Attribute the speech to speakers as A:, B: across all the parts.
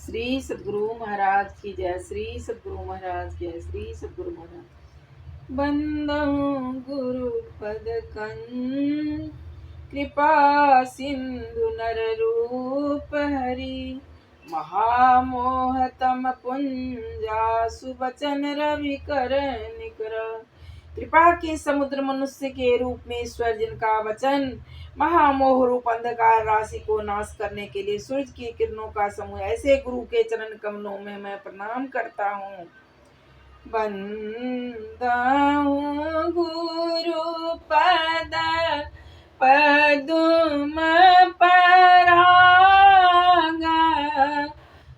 A: श्री सद्गुरु महाराज की जय। श्री सद्गुरु महाराज की जय। श्री सद्गुरु महाराज। बंदहु गुरु पद कंज, कृपा सिंधु नर रूप हरि। महामोहतम पुंजा, सुबचन रवि कर निकर। कृपा के समुद्र मनुष्य के रूप में ईश्वर, जिनका वचन महामोह रूप अंधकार राशि को नाश करने के लिए सूरज की किरणों का समूह, ऐसे गुरु के चरण कमलों में मैं प्रणाम करता हूँ। बंदाहूँ गुरु पद पदुम परागा,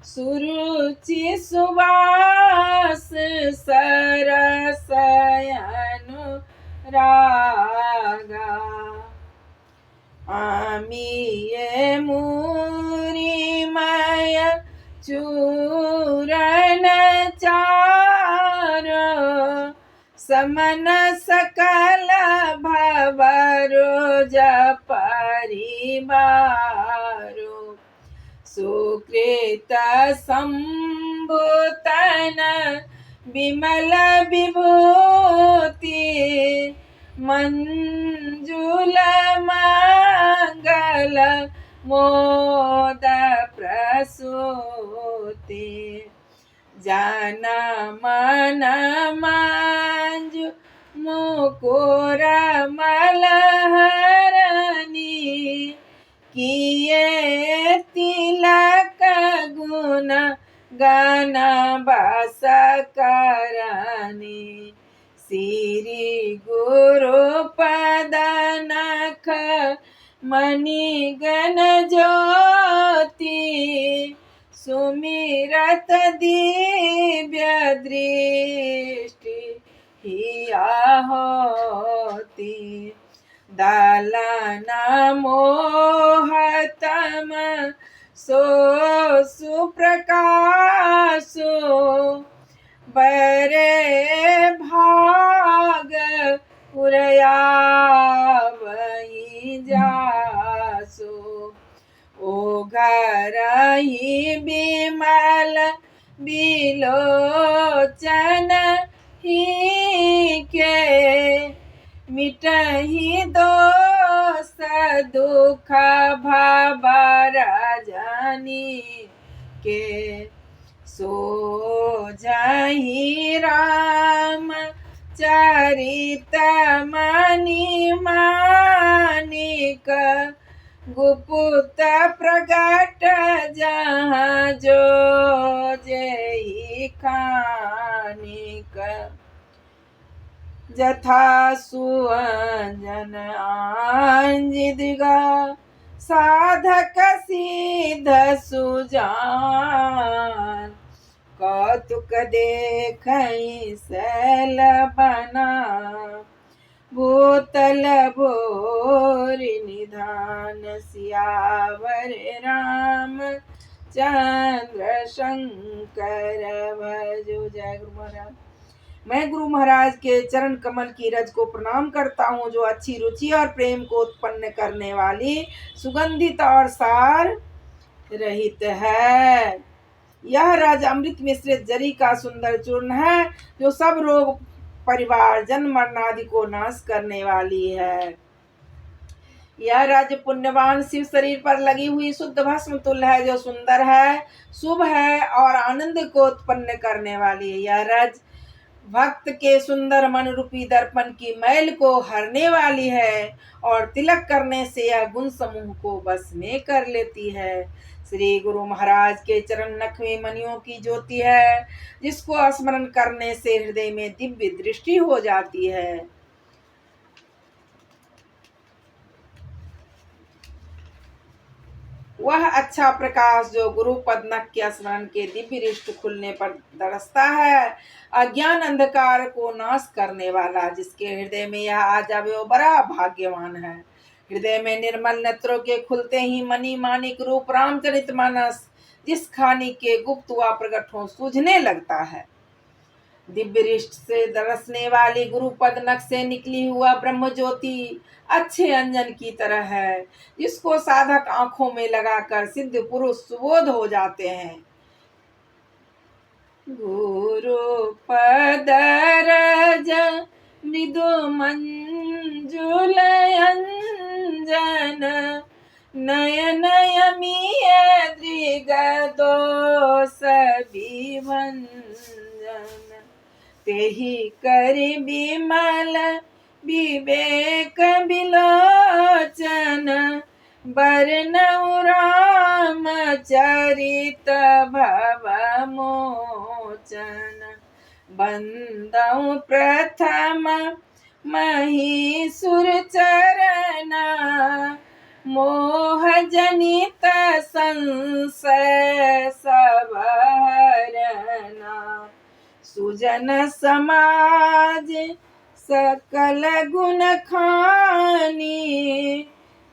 A: सुरुचि सुवास सरस अनुरागा। आमिये मुरिमय चूरन चार, समन सकल भवरोज परिवारो। सुकृत संभूतन विमल विभूति, मंजुल मंगल मोद प्रसूति। जान मन मंजु मुकुर मलहरनी, किए तिलक गुण गण बस करनी। श्री गुरु पद नख मणि गण ज्योति, सुमिरत दिव्य दृष्टि हिया होती। दलन मोहतम सो सुप्रकाशो, बरे भाग उरयावहि जासो। ओ घर ही बिमल बिलोचन ही के, मिटहि दोष दुख भवरजनी के। सोझहि राम चरित मणि मानिक, गुप्त प्रगट जहाँ जो जेहि खानिक। जथा सुअंजन आंजिदिगा, साधक सिद्ध सुजान। कौतुक देखहि सैल बना, भूतल भोरि निधान। सियावर राम चंद्र शंकर भजो। जय गुरु महाराज। मैं गुरु महाराज के चरण कमल की रज को प्रणाम करता हूँ, जो अच्छी रुचि और प्रेम को उत्पन्न करने वाली, सुगंधित और सार रहित है। यह रज अमृत मिश्रित जरी का सुंदर चूर्ण है, जो सब रोग परिवार जन्म मरण आदि को नाश करने वाली है। यह रज पुण्यवान शिव शरीर पर लगी हुई शुद्ध भस्म तुल्य है, जो सुंदर है, शुभ है और आनंद को उत्पन्न करने वाली है। यह रज भक्त के सुंदर मन रूपी दर्पण की मैल को हरने वाली है, और तिलक करने से यह गुण समूह को बस में कर लेती है। श्री गुरु महाराज के चरण नखवे मणियों की ज्योति है, जिसको स्मरण करने से हृदय में दिव्य दृष्टि हो जाती है। वह अच्छा प्रकाश जो गुरु पद नख के स्मरण के दिव्य रिष्ट खुलने पर दरसता है, अज्ञान अंधकार को नाश करने वाला, जिसके हृदय में यह आ जावे वो बड़ा भाग्यवान है। हृदय में निर्मल नेत्रों के खुलते ही मणि मानिक रूप रामचरित मानस, जिस खानी के गुप्त व प्रकट हो, सूझने लगता है। दिव्य रिष्ट से दरसने वाली गुरु पद नख से निकली हुआ ब्रह्म ज्योति अच्छे अंजन की तरह है, जिसको साधक आंखों में लगाकर सिद्ध पुरुष सुबोध हो जाते हैं। गुरुपदरज मृदु मंजुलयंजन नयनयमीय दृगदोष विभंजन तेहि करि विमल विवेक विलोचन बरनउ रामचरित भव मोचन बंदउ प्रथम महिषुर चरना मोह जनित संशय सब हरना सुजन समाज सकल गुण खानी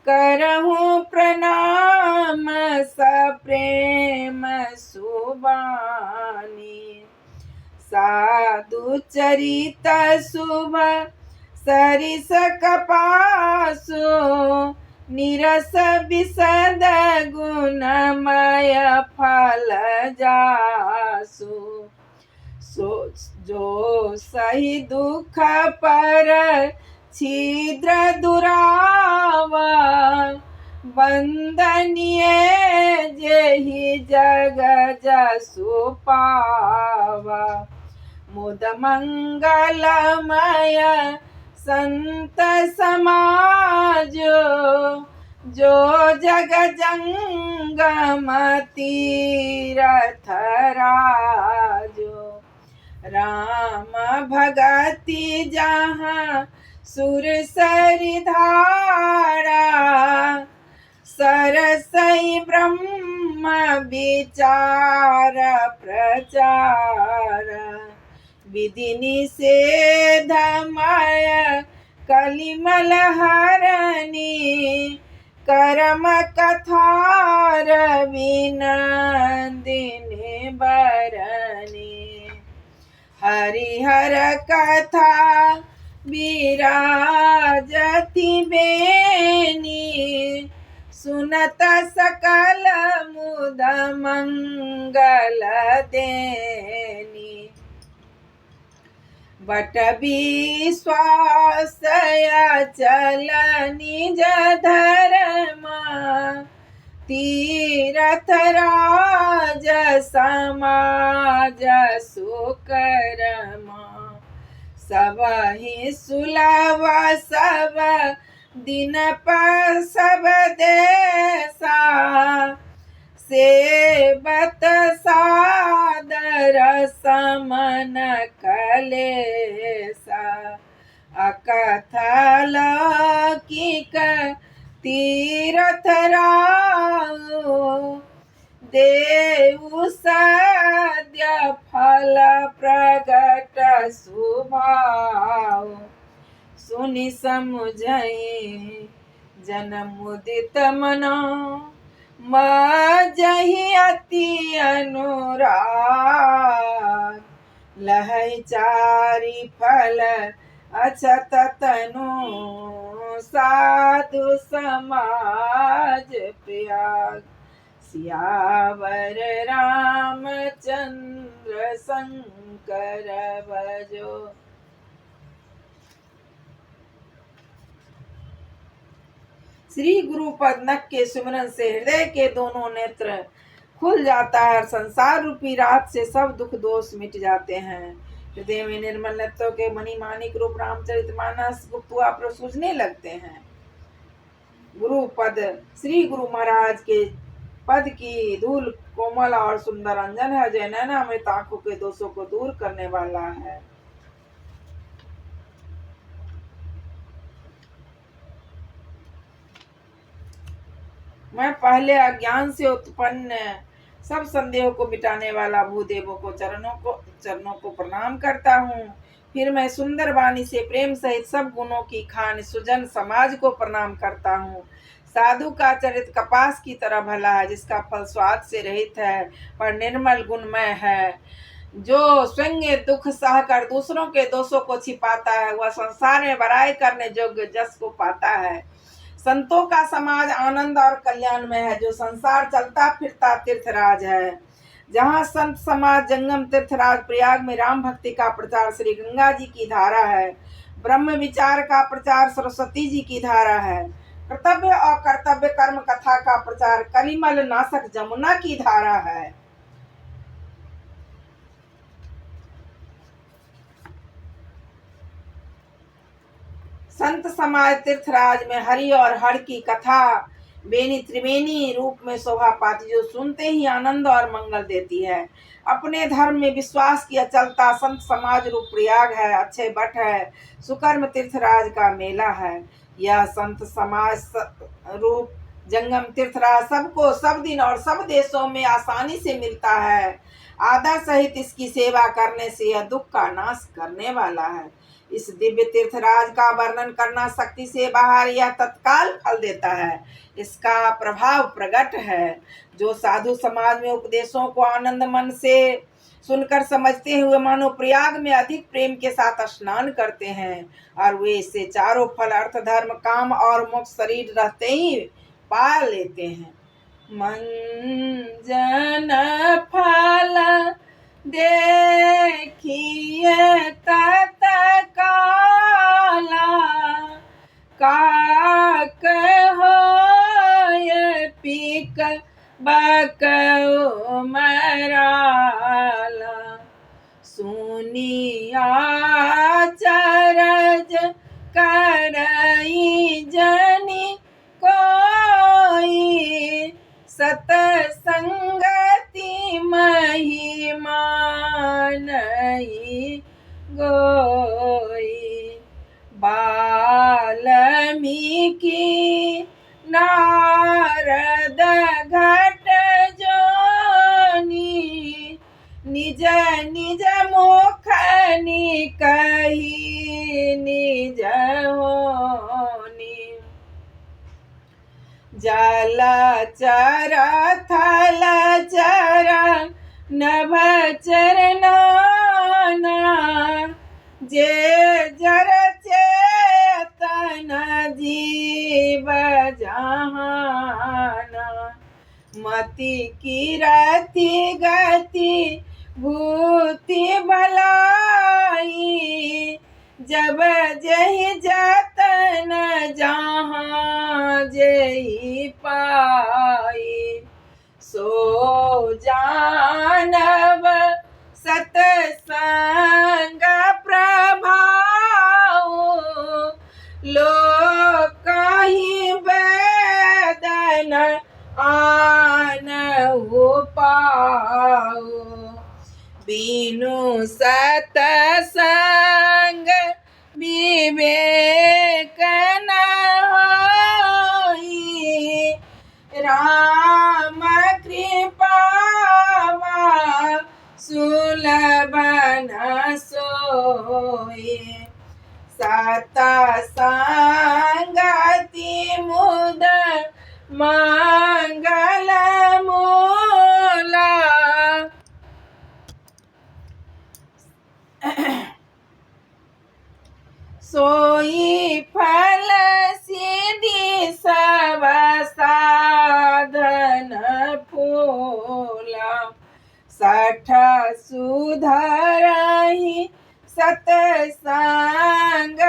A: करहु प्रणाम सप्रेम सुबानी साधु चरित शुभ सरिस कपासो निरस विशद गुणमय फल जासु जो सही दुख पर छिद्र दुरावा वंदनीय जेहि जग जसु पावा मुद मंगलमय संत समाजो जो जग जंगम तीरथ राजो राम भगति जहाँ सुर सरिधारा सरसई ब्रह्म विचार प्रचार विधि निषेधमय कलिमल हरणी करम कथार विनंदिनी बरनी हरिहर कथा विराजति बेनी सुनत सकल मुद मंगल देनी बट विश्वास चल निज धर्मा तीरथ राज समाज सुकर्मा सबहि सुलभ सब दिन पर सब देसा सेवत सादर समन कलेसा अकथल लौकिक तीरथ राउ देव सद्य फल प्रगट सुभाव सुनि समुझई जन मुदित मना मजहि अति अनुराग लहै चारि फल अछत तनु साधु समाज त्याग सियावर रामचंद्र शंकर भजो। श्री गुरु पदनक के सुमिरन से हृदय के दोनों नेत्र खुल जाता है। संसार रूपी रात से सब दुख दोष मिट जाते हैं। हृदय में निर्मल नेत्रों के मणिमाणिक रूप रामचरितमानस गुप्तवा पर सूझने लगते हैं। गुरु पद श्री गुरु महाराज के पद की धूल कोमल और सुंदर अंजन है, जो नैनामृत आंखों के दोषों को दूर करने वाला है। मैं पहले अज्ञान से उत्पन्न सब संदेहों को मिटाने वाला भूदेवों को चरणों को प्रणाम करता हूँ। फिर मैं सुंदर वाणी से प्रेम सहित सब गुणों की खान सुजन समाज को प्रणाम करता हूँ। साधु का चरित कपास की तरह भला है, जिसका फल स्वाद से रहित है पर निर्मल गुणमय है। जो स्वयं दुख सहकर दूसरों के दोषों को छिपाता है, वह संसार में बड़ाई करने योग्य जस को पाता है। संतों का समाज आनंद और कल्याण में है, जो संसार चलता फिरता तीर्थराज है। जहाँ संत समाज जंगम तीर्थराज प्रयाग में राम भक्ति का प्रचार श्री गंगा जी की धारा है, ब्रह्म विचार का प्रचार सरस्वती जी की धारा है, कर्तव्य और कर्तव्य कर्म कथा का प्रचार कलिमल नाशक जमुना की धारा है। संत समाज तीर्थराज में हरि और हर की कथा बेनी त्रिवेणी रूप में शोभा पाती, जो सुनते ही आनंद और मंगल देती है। अपने धर्म में विश्वास की अचलता संत समाज रूप प्रयाग है, अच्छे बट है, सुकर्म तीर्थराज का मेला है। यह संत समाज रूप जंगम तीर्थराज सबको सब दिन और सब देशों में आसानी से मिलता है। आदर सहित इसकी सेवा करने से यह दुख का नाश करने वाला है। इस दिव्य तीर्थराज का वर्णन करना शक्ति से बाहर यह तत्काल फल देता है। इसका प्रभाव प्रकट है। जो साधु समाज में उपदेशों को आनंद मन से सुनकर समझते हुए मानो प्रयाग में अधिक प्रेम के साथ स्नान करते हैं, और वे इससे चारों फल अर्थ धर्म काम और मोक्ष शरीर रहते ही पा लेते हैं। मंजन फल देखिए तत्काला, काक होय पीक बकओ मराला। सुनिया चरज करई जनि कोई, सतसंगति महिमा नहीं गोई। वाल्मीकि नारद घट जोनी, निज निज मुख कही निज होनी। जल चर थल चर नभ चरनाना, जे जर चेतन जीव जहाना। मति कीरति गति भूति भलाई, जब जहि जतन जहाँ जहि पाई। सो जानव सतसंग प्रभाव, लोक ही वेदन आन हो पाओ। बीनु सतसंग विवेक न होई, राम कृपावा सुलभ न सोई। सतसंगति मुद मंगल मूला, सोई फल सिद्धि सब साधन फूला। सठ सुधरहि सतसंग